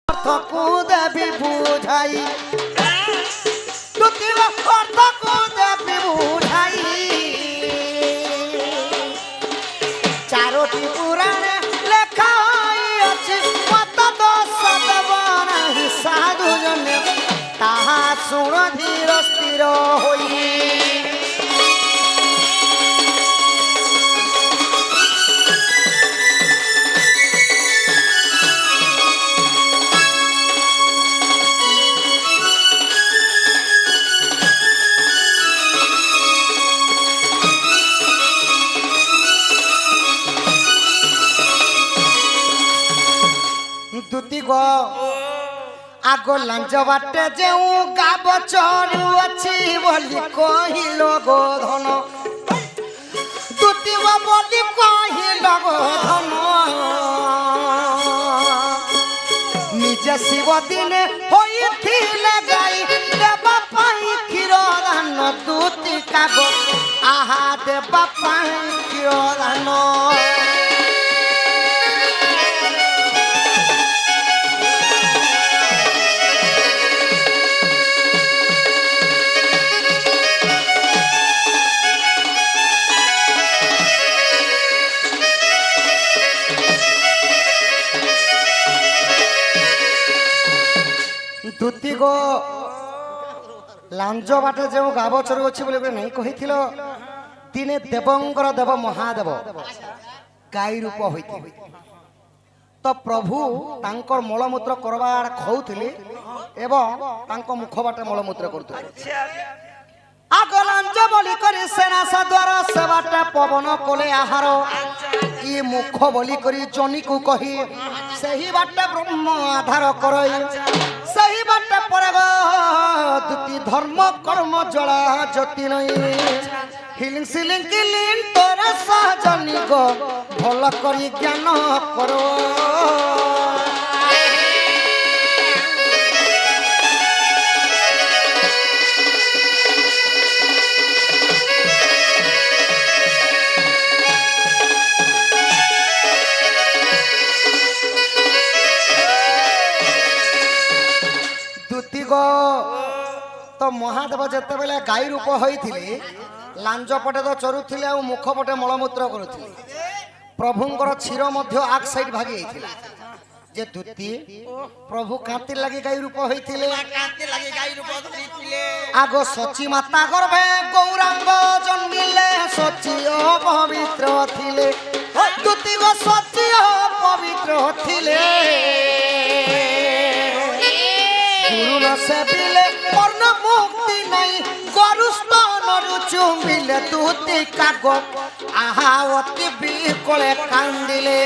অর্থকু দেবী বুঝাই দুটি অর্থকু দেবী বুঝাই চারটি পুরাণে লেখা আছে মত দোষ দেব নাহি সাধু জনে তাহা শুণ ধীর স্থির হই দুতি গো আগ লাঞ্জ বাটে যেউ গাব চরু ଅଛି বলি কহিল গো ধন দুতি গো বলি কহিল গো ধন নিজে শিব দিনে হইছিলে গাই দেবা পাই ক্ষীর দান দুতি কাগ আহা দেবা পাই ক্ষীর দান দুতি গো লাঞ্জ বাটে যে গাব চরু ଅଛି বলে নাই কহিছিল দিনে দেবঙ্কর দেব মহাদেব গাଈ রূপ হইতে তো প্রভু তাঙ্কর মলমূত্র করবার খাউଥିଲେ এবং তাঙ্ক মুখ বাটে মলমূত্র করুଥିଲେ আগ লাঞ্জ বলি করে সেনা সাদ্বার সেবাটা পবন কোলে আহার ই মুখ বলি করি জনিকু কহি সেই বাটে ব্রহ্ম আধার করই সেই বাটে পরে দুটি ধর্ম কর্ম জড়া জ্যোতি নই হিলিং সিলিং কিলিং তোরা সহজনি গো ভাল করি জ্ঞান কর তো মহাদেব যেতবেলে গাଈ রূপ হইଥିଲେ লাঞ্জ পটে তো চরুଥିଲେ আর মুখ পটে মলমূত্র করুଥିଲେ প্রভুঙ্কর ক্ষীর মধ্য আগ সাইড ভাগি হইଥିଲା যে দুতি প্রভু কাঁতি লাগি গাଈ রূপ হইଥିଲେ আগ সচী মাতা গর্ভে গৌরাঙ্গ জন্মিলে সচী পবিত্র থিলে দুতি গো সচী পবিত্র থিলে গুরু ন সেবিলে পূর্ণ মুক্তি নাই গরুস্তনরু চুম্বিলে দুতি কাগ আহা অতি বিকলে কান্দিলে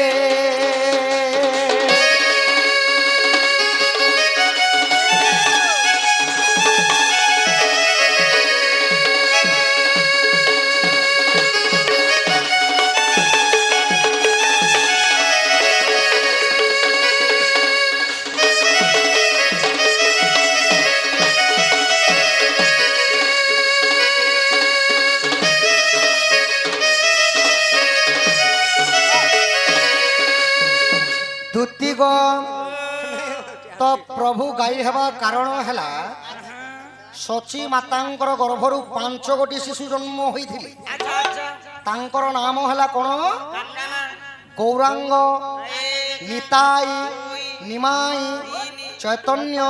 तो प्रभु गाई हवा कारण है सची मातांकर गर्भरु 5 गोटी शिशु जन्म होइथिले तांकर नाम है कौन गौरांग निताई निमाई चैतन्य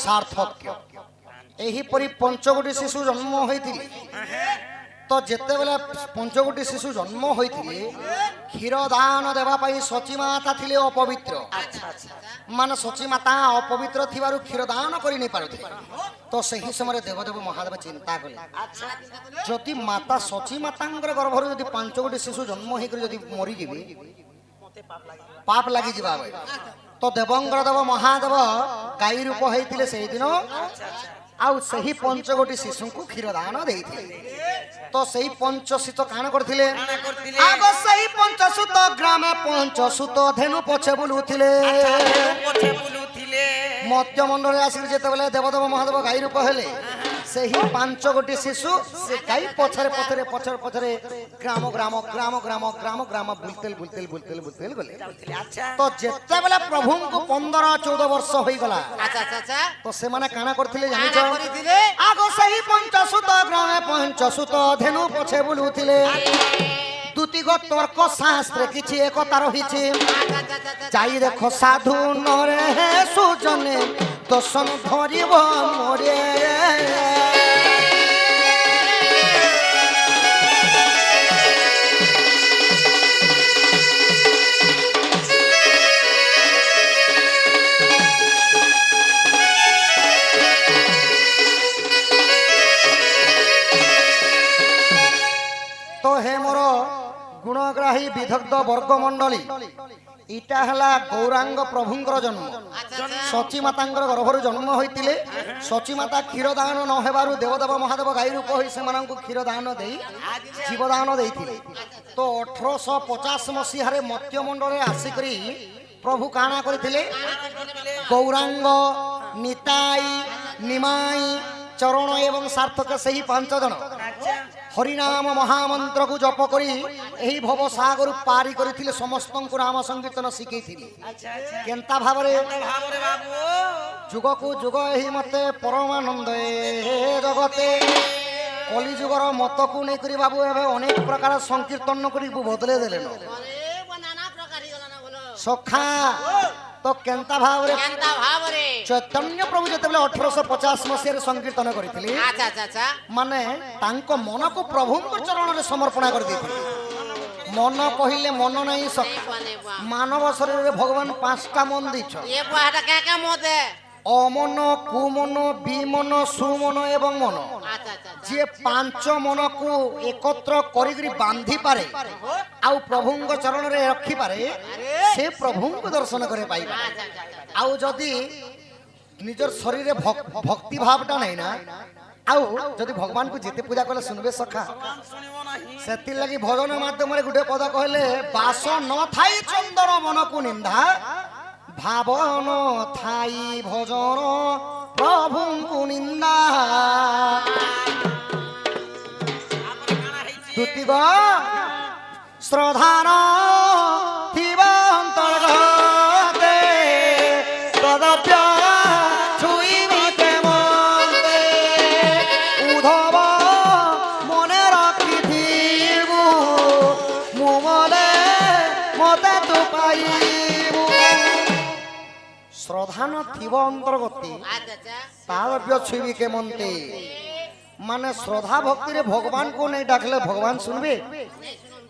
सार्थक्य एही परी 5 गोटी शिशु जन्म होइथिले तो जेते बेला 5 गोटी शिशु जन्म होइथिले क्षीर दान देवा पाई सची माता थिले अपवित्र माने सची माता अपवित्र थिबारु क्षीर दान करि नै पारुथिले तो सही समय देवदेव महादेव चिंता कले जदि माता सची मातांकर गर्भरु जदि 5 गोटी शिशु जन्म होई करि जदि मरि जिबे पाप लागि जिबा तो देवंकर देव महादेव गाई रूप होइथिले सेही दिन आउ सही 5 गोटी शिशु को क्षीर दान देइथिले तो सही पंचसुत कान करथिले आगो सही पंचसुत ग्रामे पंचसुत धेनु पछे बुलुथिले मध्य मंडल आसी जेते बेले देवदेव महादेव गाई रूप हेले ସେହି 5 ଗୋଟି ଶିଶୁ ସେ ଗାଈ ପଛରେ ପଛରେ ପଛରେ ପଛରେ ଗ୍ରାମ ଗ୍ରାମ ଗ୍ରାମ ଗ୍ରାମ ଗ୍ରାମ ଗ୍ରାମ ବୁଲତେଲ ବୁଲତେଲ ବୁଲତେଲ ବୁଲତେଲ ଗଲେ। ତ ଯେତେବେଳେ ପ୍ରଭୁଙ୍କୁ 15-14 ବର୍ଷ ହୋଇଗଲା ତ ସେମାନେ କାଣା କରିଥିଲେ ଜାଣିଛ? ଆଗ ସେହି ପଞ୍ଚସୁତ ଗ୍ରାମେ ପଞ୍ଚସୁତ ଧେନୁ ପଛେ ବୁଲୁଥିଲେ। দ্বিতীয় তর্ক শাস্ত্রে কিছু একতা রয়েছে। যাই দেখো সাধু নরে সুজনে দর্শন ধরিব মরে। তো হে মোর গুণগ্রাহী বিদগ্ধ বর্গমণ্ডলী, ইটা হেলা গৌরাঙ্গ প্রভুঙ্কর জন্ম। সচী মাতাঙ্কর গর্ভর জন্ম হইতিলে সচী মাতা ক্ষীরদান ন হেবারু দেবদেব মহাদেব গাই রূপ হই সেমানଙ୍କୁ ক্ষীরদান দেই জীবদান দেইতিলে। তো 1850 মସିହାରେ মত্যমণ্ডলে আসিকরি প্রভু কাଣା করিতিলে? গৌরাঙ্গ, নিতাই, নিমাই, চরণ এবং সার্থক সেই 5 জন হরিনাম মহামন্ত্র কু জপ করি এই ভব সাগর পারি করিଥିଲେ ସମସ୍ତଙ୍କୁ নাম সংকীর্তন শিখাইଥିଲେ। কেনতা ভাବରେ? যুগকু যুগ এই মতে পরমানন্দ জগতে কলি যুগর মতকু নেই করি বাবু এবে অনেক প্রকার সংকীর্তন করি বদলে দেলেন সখা। তো কেনতা ভাବରେ চৈতন্য প্রভু যেতবেলে 1850 মସିହାରେ সংকীর্তন করিଥିଲେ মানে তাঙ্ক মনকু প্রভুঙ্ক চরণরে সমর্পণ করে দিয়েଥିଲେ। মন কহিলে মন নাই সখা, মানব শরীরে ভগবান 5টা মন দিছ। অমন, কুমন, বিমন, সুমন এবং মন। যে 5 মনকু একত্র করি বাঁধি পারে আউ প্রভুঙ্ক চরণরে রখি পারে সে প্রভুঙ্ক দর্শন করে পাইবা। আউ যদি নিজের শরীরে ভক্তি ভাবটা নাই না আউ যদি ভগবান কু যেতে পূজা কলে শুনবে সখা। সেতির লাগি ভজন মাধ্যমে গোটে পদ কহিলে বাস ন থাই চন্দন মনকু নিন্দা ভাবন থাই ভজন প্রভুঙ্কু নিন্দা। দুতিগ শ্রদ্ধান থিবা অন্তর্গতে তদপ্য ছুইবি কেমতে উদ্ধব মনে রাখিথিবু মুমলে মতে তু পাইবু। শ্রদ্ধান থিব অন্তর্গতি তদপ্য ছুইবি কেমতে মানে শ্রদ্ধা ভক্তিরে ভগবান কো নেই ডাকলে ভগবান শুনবে?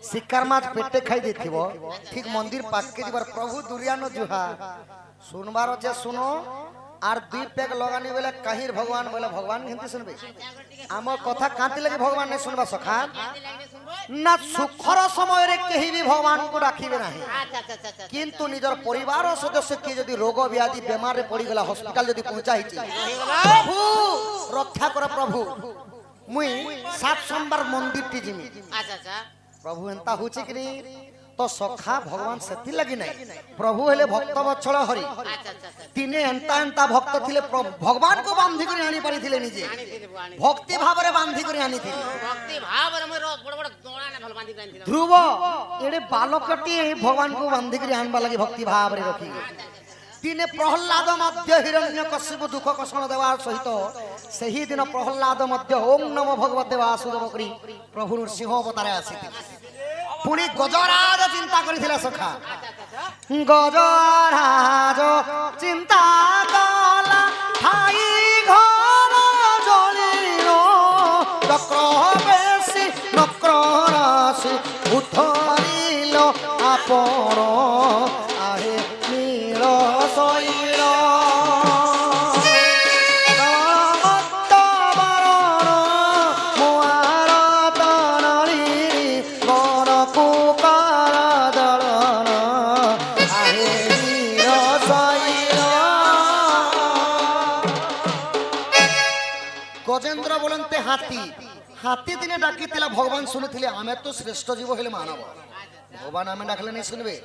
শিকার মাছ পেটে খাই দিথিব ঠিক মন্দির পাককে দিবার প্রভু দুরিয়ান জুহা শুনবার আছে শুনো আর 2 পেগ লগানি বেলে কাহির ভগবান বলে ভগবান হিন্দি শুনবে? আমার কথা কাঁতি লাগি ভগবান নে শুনবা সখা না। সুখর সময়ে কেহি বি ভগবান কো ডাকিবে না, কিন্তু নিজের পরিবার সদস্য কি যদি রোগ ব্যাধি বেমারে পড়ি গলা হসপিটাল যদি পৌঁছাইছি প্রভু রক্ষা কর প্রভু মুই 7 সোমবার মন্দিরটি জিমি। প্রভু এন্তা হচ্ছে কি নি? তো সখা ভগবান সেতি লাগি নাই প্রভু হেলে ভক্ত বৎসল হরি তিনে এন্তা এন্তা ভক্ত থিলে ভগবান কো বান্ধি করে আনি পারিଥିଲେ নিজে ভক্তি ভাবরে বান্ধি করে আনিଥିଲେ। ধ্রুব এড়ে বালকটি ভগবান কো বান্ধি করে আনবা লাগি ভক্তি ভাবরে রখি। দিনে প্রহ্লাদ মধ্য হিরণ্য কশ্যপ দুঃখ কষণ দেওয়ার সহিত সেই দিন প্রহ্লাদ মধ্য ওম নম ভগবতে বাসুদেব করি প্রভু নৃসিংহ অবতারে আসিଥିଲେ। পুনি গজরাজ চিন্তা করিছিলে সখা। গজরাজ চিন্তা কলা ঠাই ঘর জলিল চক্র বেশি নক্র রাশি উদ্ধরিল আপন আহে নীল শৈল। গজেন্দ্র বলতে হাতি হাতি দিনে ডাকিଥିଲା ভগবান শুনিଥିଲେ ଆମେ ତ ଶ୍ରେଷ୍ଠ ଜୀବ ହେଲେ ମାନବ ଭଗବାନ ଆମେ ଡାକିଲେ ନେଇ ଶୁଣିବେ।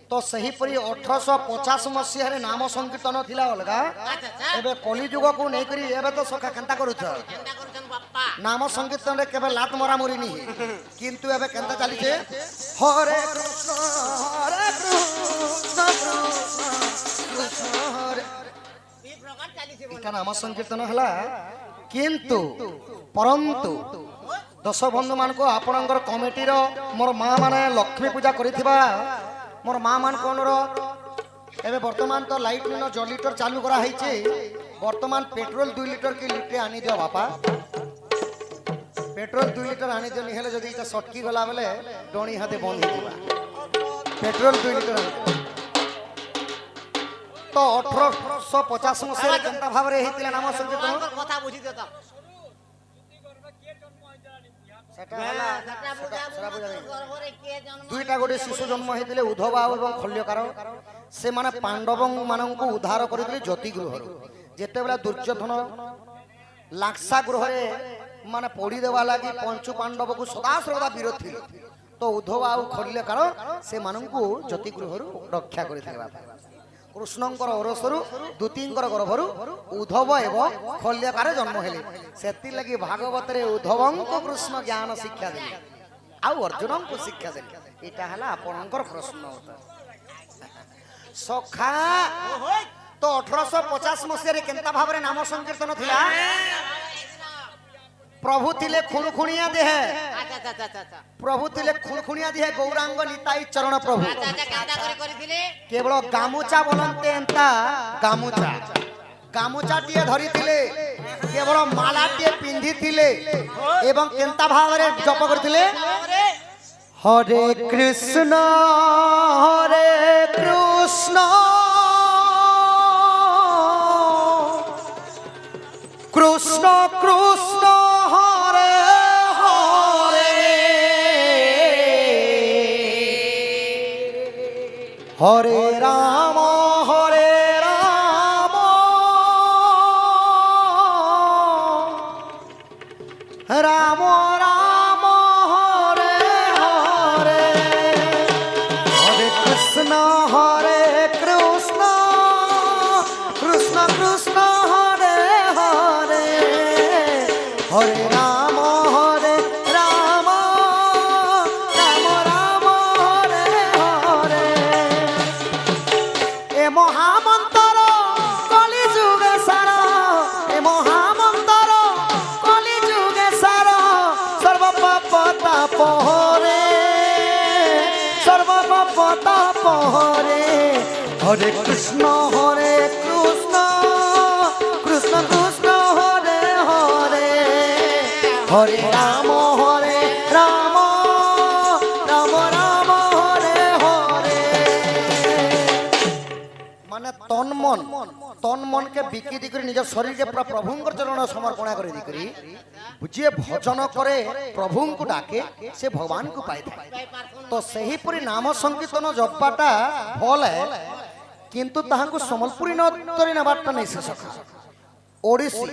ତ ସେହିପରି 1850 ମସିହାରେ ନାମ ସଂକୀର୍ତ୍ତନ ଥିଲା ଅଲଗା। ଏବେ କଲି ଯୁଗକୁ ନେଇକରି ଏବେ ତ ସଖା କେନ୍ତା କରୁଛ नाम संकीर्तन रे केबे लात मरा मरी नी किंतु एबे केनता चली छे हरे कृष्ण कृष्ण कृष्ण हरे इटा नाम संकीर्तन हला किंतु परंतु दश बंधु मान को आपणकर कमिटी रो मोर मां माने लक्ष्मी पूजा करिथिबा मोर मां मान को अनुरोध एबे वर्तमान तो लाइट न 2 लीटर चालू करा हैचे वर्तमान पेट्रोल 2 लीटर की लीटर आनी दियो बापा पेट्रोल 2 लीटर आनी दियो निहेले जदी इटा सटकी गला बेले डोणी हाथे बंद हे दिबा पेट्रोल 2 लीटर तो 1850 मसिया केनता भाबरे हेतिला नाम संकीर्तन কথা বুঝি দেতা सेटा हला दुईटा गोटे शिशु जन्म होते उद्धव और खल्यकार से माने पांडव मानू उद्धार करते ज्योति गृह जिते बेला दुर्योधन लाक्सा गृह माने पड़ी देवा लगी पंचु पांडव को सदा सर्वदा विरोध थी तो उद्धव आउ खल्यकार से मानू ज्योति गृह रक्षा करते कृष्णंकर ओरसरु दूतींकर गर्भरु उद्धव एवं खल्यकार जन्म हेले सेति लगी भागवत रे उद्धवं को कृष्ण ज्ञान शिक्षा देले आउ अर्जुन को शिक्षा देले एटा हला आपनकर प्रश्न उत्तर सखा तो 1850 मसिया रे केनता भाबरे नाम संकीर्तन थिला प्रभु थिले खुणखुणिया देह प्रभु थिले खुणखुणिया देह गौरांग निताई चरण प्रभु केवल गामुचा बोलते एंता गामुचा गामुचा टिए धरी थिले केवल माला टिए पिंधी थिले एवं केनता भावरे जप करथिले हरे कृष्ण कृष्ण कृष्ण हरे हरे हरे राम राम राम हरे हरे हरे कृष्ण कृष्ण कृष्ण हरे हरे हरे राम राम राम हरे हरे ए महामंत्र कलि जुगे सारा ए महामंत्र कलि जुगे सारा सर्व पापता पहरे सर्व पापता पहरे हरे कृष्ण कृष्ण कृष्ण हरे हरे हरे राम राम राम हरे हरे माने तन मन के बिकी दी निज शरीर के पूरा प्रभु चरण समर्पण कर जी भजन करे प्रभु को डाके से भगवान को पाई था तो सही पुरी नाम संकीर्तन जपाटा भल है किंतु ताहाको संबलपुरी नतरी नबारटा नहीं से सका ओडिसी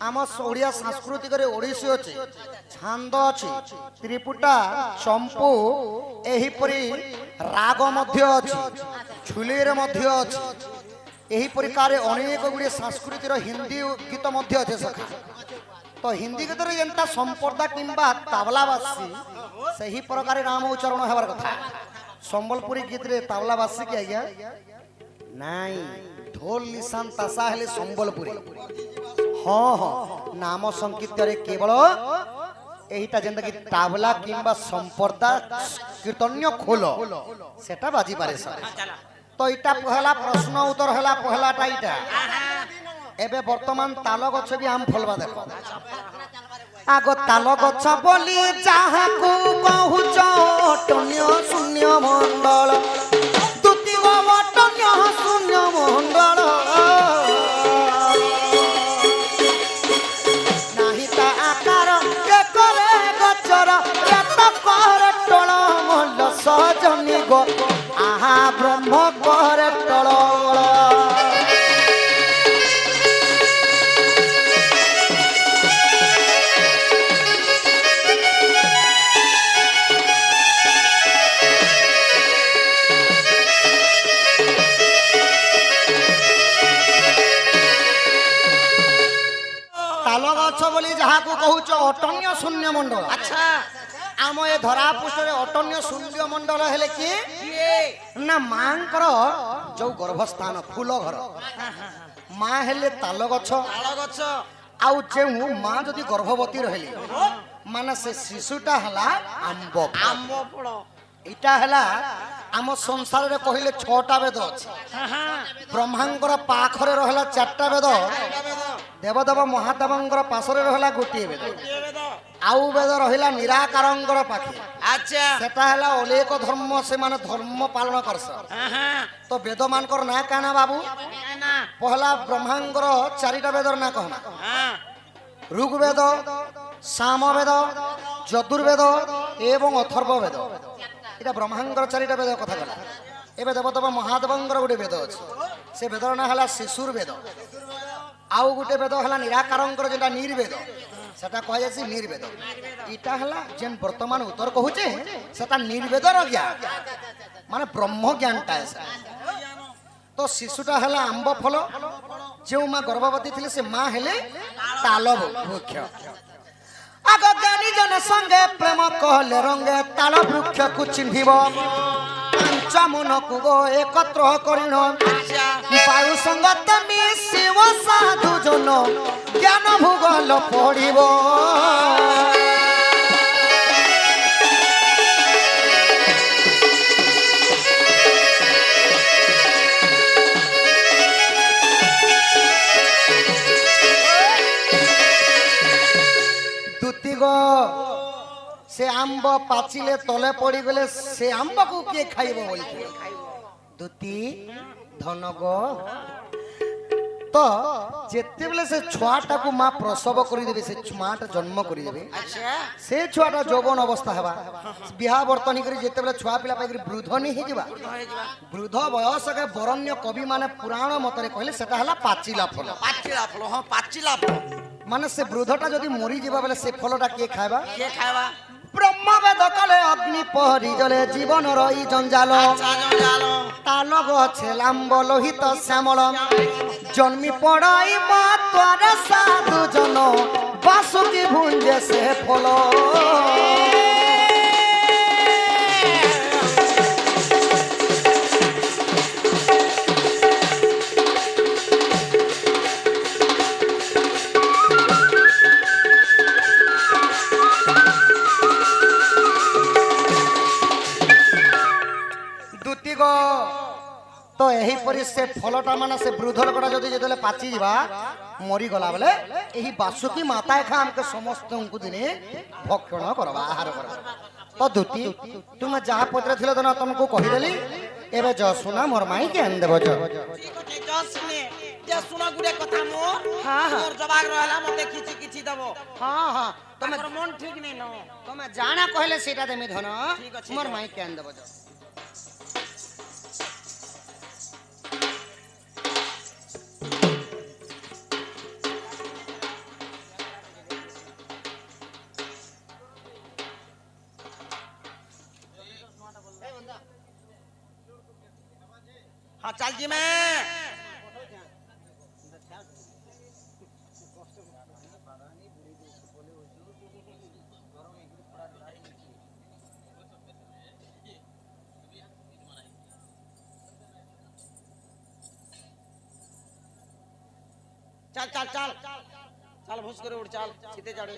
आम ओडिया सांस्कृतिक रे ओडिसी अछि छांद अछि त्रिपुटा चंपू एही परी राग मध्य अछि झुलेर मध्य अछि एही प्रकार अनेक गुडी सांस्कृतिक हिंदी गीत मध्य अछि सखा तो हिंदी गीत रे जेंता संपर्दा किंबा तावलावासी सही प्रकार नाम उच्चारण हेबार कथा संबलपुरी गीत रे तावलावासी के आज्ञा नाई ढोल निशान तासा हेले संबलपुरी हाँ हाँ नाम संकीर्तन रे केवल एहिटा जेंता कि तावला किंबा संपर्दा कीर्तन्य खोल सेटा बाजी पारे सर तो इटा पहला प्रश्न उत्तर हला पहलाटा इटा एबे वर्तमान ताल गछ भी आम फलबा देखो आगो ताल गछ बोली जाहा को कहूच टन्य शून्य मंडल दुति टन्य शून्य मंडल नाही ता आकार के करे गचर केत करे टळ मल्ल सजनी गो आहा ब्रह्म करे टळ ଗଛ ବୋଲି ଯାହାକୁ କହୁଛ ଅଟନ୍ୟ ଶୂନ୍ୟ ମଣ୍ଡଳ। ଆଚ୍ଛା ଆମ ଏ ଧରା ପୃଷ୍ଠରେ ଅଟନ୍ୟ ଶୂନ୍ୟ ମଣ୍ଡଳ ହେଲେ କିଏ ନା ମାଙ୍କର ଯୋଉ ଗର୍ଭସ୍ଥାନ ଫୁଲ ଘର। ମା ହେଲେ ତାଳ ଗଛ। ଆଉ ଯେଉଁ ମା ଯଦି ଗର୍ଭବତୀ ରହିଲେ ମାନେ ସେ ଶିଶୁଟା ହେଲା ଆମ୍ବ ଫଳ। ଏଇଟା ହେଲା ଆମ ସଂସାରରେ କହିଲେ 6ଟା ବେଦ ଅଛି। ବ୍ରହ୍ମାଙ୍କର ପାଖରେ ରହିଲା 4ଟା ବେଦ, ଦେବଦେବ ମହାଦେବଙ୍କର ପାଶରେ ରହିଲା ଗୋଟିଏ ବେଦ, ଆଉ ବେଦ ରହିଲା ନିରାକାରଙ୍କର ପାଖେ। ଆଚ୍ଛା ସେଟା ହେଲା ଅନେକ ଧର୍ମ, ସେମାନେ ଧର୍ମ ପାଳନ କରସ। ତ ବେଦ ମାନଙ୍କର ନାଁ କାଣା ବାବୁ? ପହଲା ବ୍ରହ୍ମାଙ୍କର 4ଟା ବେଦର ନାଁ କହନା। ଋଗ୍ବେଦ, ସାମବେଦ, ଯଜୁର୍ବେଦ ଏବଂ ଅଥର୍ବ ବେଦ। এটা ব্রহ্মাঙ্গর 4টা বেদ কথা গলা। এবে দেবদেব মহাদেবঙ্গর গোটে বেদ আছে, সে বেদর না হলা শিশুর বেদ। আউ গোটে বেদ হলা নিরাকারঙ্গর যেটা নির্বেদ, সেটা কয়াছি নির্বেদ। এটা হলা যেন বর্তমান উত্তর কহুছে সেটা নির্বেদর জ্ঞান, মানে ব্রহ্ম জ্ঞানটা। তো শিশুটা হলা আম্ব ফল, যে মা গর্ভবতী ଥିଲେ সে মা হেলে তাল বৃক্ষ। আগ জ্ঞানী জন সঙ্গে প্রেম কহলে রঙ্গে তাল বৃক্ষକୁ চিহ্নিব। ପାଞ୍ଚ ମନକୁ ଗୋ একত্র করিণ বায়ু সঙ্গত মিশিব সাধু জন জ্ঞান ভূগোল পড়িব। से आंब पाचिले तले पड़ी गले से आंब को किए खाइब बोलते दुती धन गो। तो जेते बेले से छुआटा को मां प्रसव करी देबे, से छुआटा जन्म करी देबे। से छुआटा जौवन अवस्था हेबा बिहा वर्तनी करी जेते बेले छुआ पिला पाई वृद्ध नहीं हे जिबा। वृद्ध बयस के बरण्य कवि माने पुराण मतरे कहले सेटा हला पाचिला फल। पाचिला फल हां पाचिला फल माने से वृद्धटा जदी मरी जिबा बेले से फलटा के खाइबा? के खाइबा? ब्रह्म वेद कले अग्नि पहरी जले जीवन रही जंजाल। ताल गछे लाम्ब लोहित श्यामल जन्मी पड़ाई मातार साधु जन बासुकी भुंजे से फल। तो यही परि से फलटा माने से वृद्ध लोकटा जदि जेतले पाची जिबा मरी गला बेले एही बासुकी माता एखा हमके समस्त को दिने भक्षण करबा आहार करबा। तो दुती तुम जहा पत्र थिले दना तुमको कहि देली एबे ज सुना मोर माई के आन देबो। ज ठीक अछि ज सुने जे सुना गुडे कथा मोर मोर जवाब रहला मते किछि किछि दबो। हां हां तमर मन ठीक नै न तुम जाना कहले सेटा देमी धन मोर माई के आन देबो। ज हाँ चल जी मैं चल चल चल चल भूस करे उड़ चल सीधे चढ़े।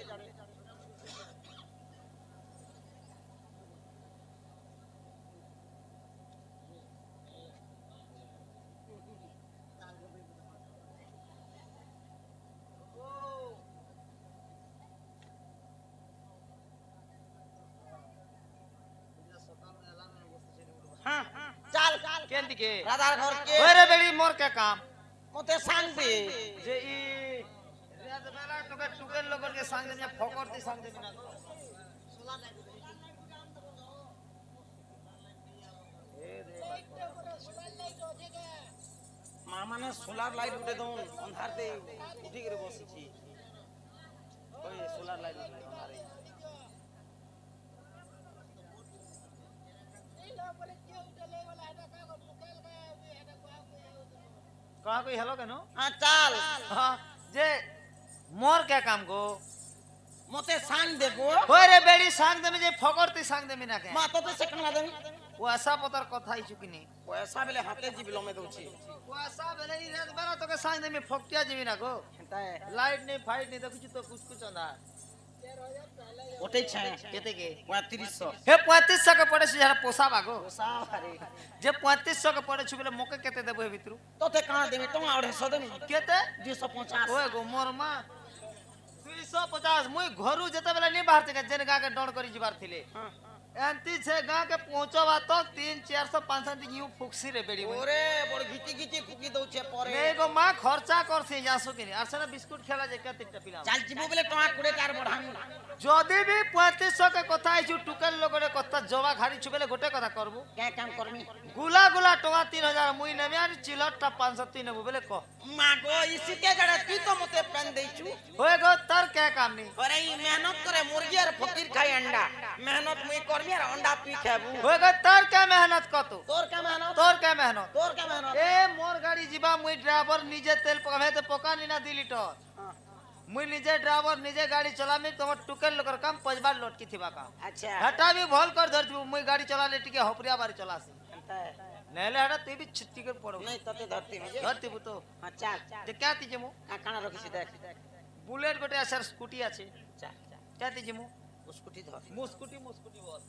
केंदी के राधार घर के ओरे बेड़ी मोर के काम मते सांग दे जे ई रात बेला टुके टुके लोगन के सांग दे फकरती सांग दे बिना सोला नहीं ए रे मां माने सोलार लाइट उठे दो अंधार दे उठी करे बसी छी ओए सोलार लाइट अंधारे कहा कोई हेलो केनो हां चल हां जे মোর কে কাম গো মতে সাং দেখো ওই রে বেড়ি সাং দেমি যে ফকরতি সাং দেমি না কে মা তোতে সেখানে দেবি পয়সা পতার কথা আইছু কিনি পয়সা বেলে হাতে জিবি লমে দউছি পয়সা বেলে ই রাত বেলা তোকে সাং দেমি ফকটিয়া যাবি না গো তাই লাইট নেই ফাইট নেই তো কিছু তো কুচকুচ না ওটাই ছায় কেতে কে 3500 হে 3500 কে পড়েছি যারা পোষাবা গো সারে যে 3500 কে পড়েছি বলে মোকে কেতে দেবো এ ভিতরু তোতে কাঁ দেবি টঙ্কা 250 দেবি কেতে 250 ওই গো মোর মা 250 মুই ঘরু যেতে বেলা নি বাহার থেকে যেন গাকে ডণ করি ଯିବାର ଥିଲେ এন্তি সে গাকে পৌঁছবা তো 300 400 500 দিন ইউ ফুকসি রে বেড়ি মুই ওরে বড় ঘিচি ঘিচি ফুকি দউছে পরে নে গো মা খরচা করছি যাসু কিনি আর সেনা বিস্কুট খেলা যে কেতেটা পিলা চাল জিবো বলে টঙ্কা 20 টার বড়াম যদি বি 3500 কে কথা আইছু টুকেল লগরে কথা জবা ঘাড়ি ছুবেলে গোটে কথা করবু কে কাম করমি গুলা গুলা টঙ্কা 3000 মুই নেমি আর চিলটটা 500 নেবু বলে ক মা গো ইসিকে জড়া তুই তো মতে পেন দেইছু होए गो तर क्या काम नहीं अरे ई मेहनत करे मुर्गी और फकीर खाई अंडा मेहनत मुई करमी और अंडा तुई खाबू होए गो तर क्या मेहनत को तू तोर का मेहनत तोर क्या मेहनत तोर का मेहनत ए मोर गाड़ी जीवा मुई ड्राइवर निजे तेल पकावे तो पका नी ना दिली तो मुई निजे ड्राइवर निजे गाड़ी चलामी तोमर टुकेल लोकर काम पजबार लोट की थिबा काम अच्छा हटा भी भल कर धर मुई गाड़ी चला ले टिके हपरिया बारी चलासी अंता नेले हटा तू भी छिट्टी कर पड़ो नहीं तते धरती में धरती बुतो हां चाल जे क्या तीजे मु काना रखिस देख बुलेट गोटे आसर स्कूटी আছে चाल क्या तीजे मु स्कूटी धर मुस्कुटी मुस्कुटी बस